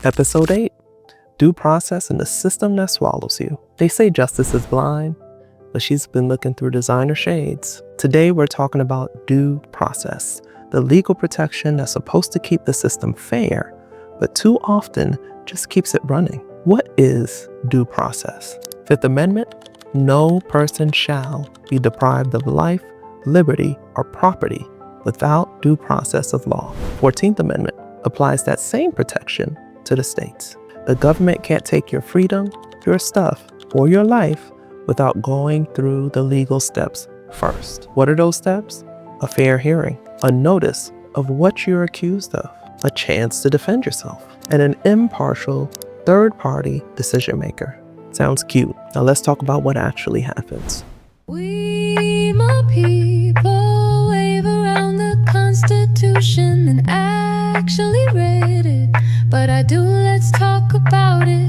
Episode 8, Due Process and the System That Swallows You. They say justice is blind, but she's been looking through designer shades. Today we're talking about due process, the legal protection that's supposed to keep the system fair, but too often just keeps it running. What is due process? Fifth Amendment, no person shall be deprived of life, liberty, or property without due process of law. 14th Amendment applies that same protection to the states. The government can't take your freedom, your stuff, or your life without going through the legal steps first. What are those steps? A fair hearing, a notice of what you're accused of, a chance to defend yourself, and an impartial third-party decision maker. Sounds cute. Now let's talk about what actually happens. We, my people, wave around the Constitution and actually read it, but let's talk about it.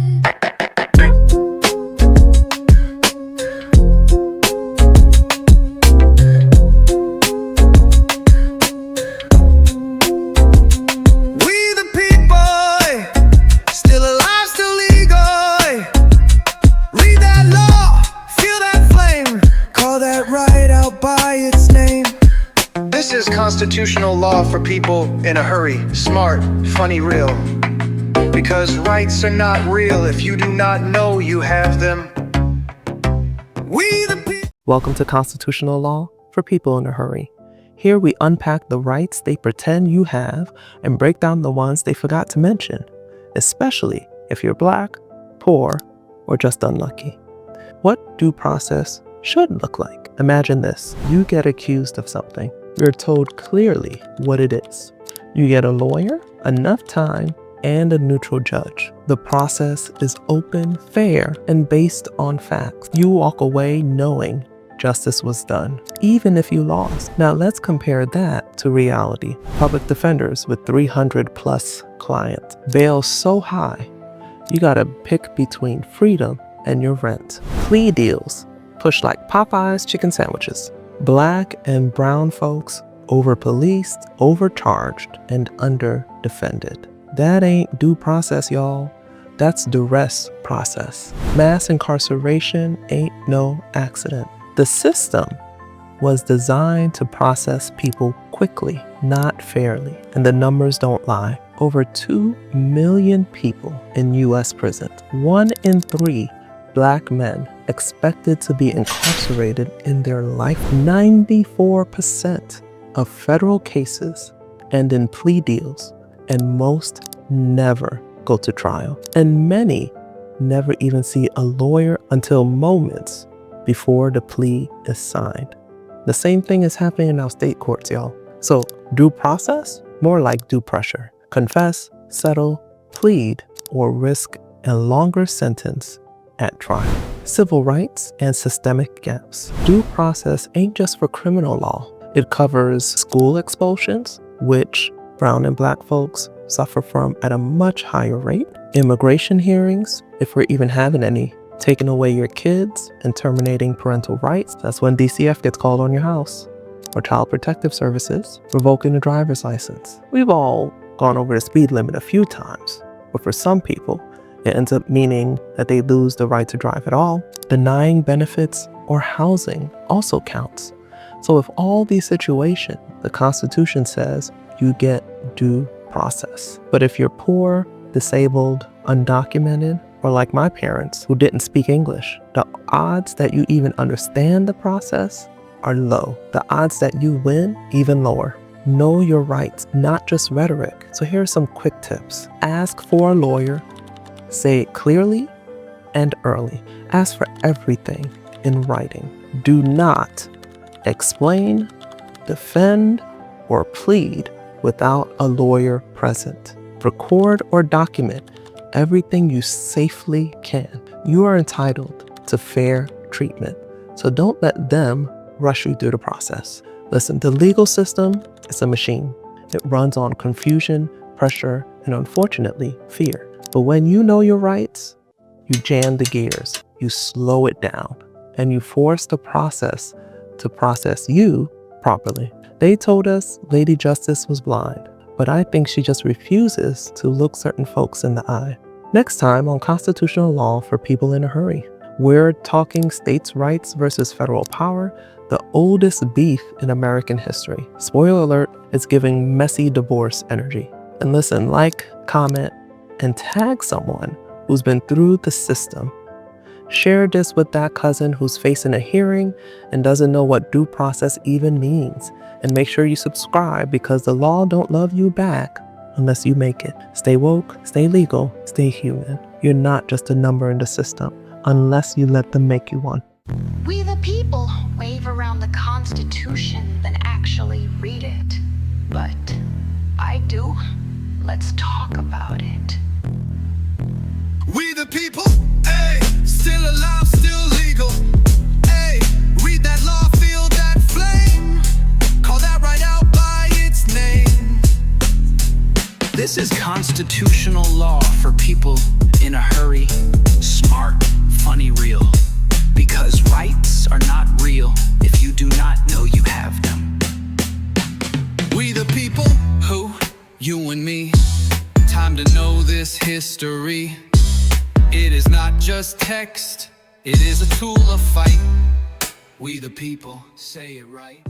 This is constitutional law for people in a hurry, smart, funny, real. Because rights are not real if you do not know you have them. Welcome to Constitutional Law for People in a Hurry. Here we unpack the rights they pretend you have and break down the ones they forgot to mention, especially if you're Black, poor, or just unlucky. What due process should look like? Imagine this. You get accused of something. You're told clearly what it is. You get a lawyer, enough time, and a neutral judge. The process is open, fair, and based on facts. You walk away knowing justice was done, even if you lost. Now let's compare that to reality. Public defenders with 300 plus clients. Bail so high, you gotta pick between freedom and your rent. Plea deals push like Popeye's chicken sandwiches. Black and brown folks over-policed, overcharged, and under-defended. That ain't due process, y'all. That's duress process. Mass incarceration ain't no accident. The system was designed to process people quickly, not fairly. And the numbers don't lie. Over 2 million people in U.S. prisons. 1 in 3 Black men expected to be incarcerated in their life. 94% of federal cases end in plea deals, and most never go to trial. And many never even see a lawyer until moments before the plea is signed. The same thing is happening in our state courts, y'all. So due process? More like due pressure. Confess, settle, plead, or risk a longer sentence at trial. Civil rights and systemic gaps. Due process ain't just for criminal law. It covers school expulsions, which brown and Black folks suffer from at a much higher rate. Immigration hearings, if we're even having any. Taking away your kids and terminating parental rights. That's when DCF gets called on your house. Or Child Protective Services, revoking a driver's license. We've all gone over the speed limit a few times, but for some people, it ends up meaning that they lose the right to drive at all. Denying benefits or housing also counts. So if all these situations, the Constitution says you get due process. But if you're poor, disabled, undocumented, or like my parents who didn't speak English, the odds that you even understand the process are low. The odds that you win, even lower. Know your rights, not just rhetoric. So here are some quick tips. Ask for a lawyer. Say it clearly and early. Ask for everything in writing. Do not explain, defend, or plead without a lawyer present. Record or document everything you safely can. You are entitled to fair treatment, so don't let them rush you through the process. Listen, the legal system is a machine. It runs on confusion, pressure, and unfortunately, fear. But when you know your rights, you jam the gears, you slow it down, and you force the process to process you properly. They told us Lady Justice was blind, but I think she just refuses to look certain folks in the eye. Next time on Constitutional Law for People in a Hurry, we're talking states' rights versus federal power, the oldest beef in American history. Spoiler alert, it's giving messy divorce energy. And listen, like, comment, and tag someone who's been through the system. Share this with that cousin who's facing a hearing and doesn't know what due process even means. And make sure you subscribe, because the law don't love you back unless you make it. Stay woke, stay legal, stay human. You're not just a number in the system unless you let them make you one. We the people wave around the Constitution than actually read it. But I do. Let's talk about it. We the people, hey, still alive, still legal. Hey, read that law, feel that flame. Call that right out by its name. This is constitutional law for people in a hurry. Smart, funny, real. Because rights are not real if you do not know you have them. We the people, who? You and me. Time to know this history. It is not just text, it is a tool of fight. We the people, say it right.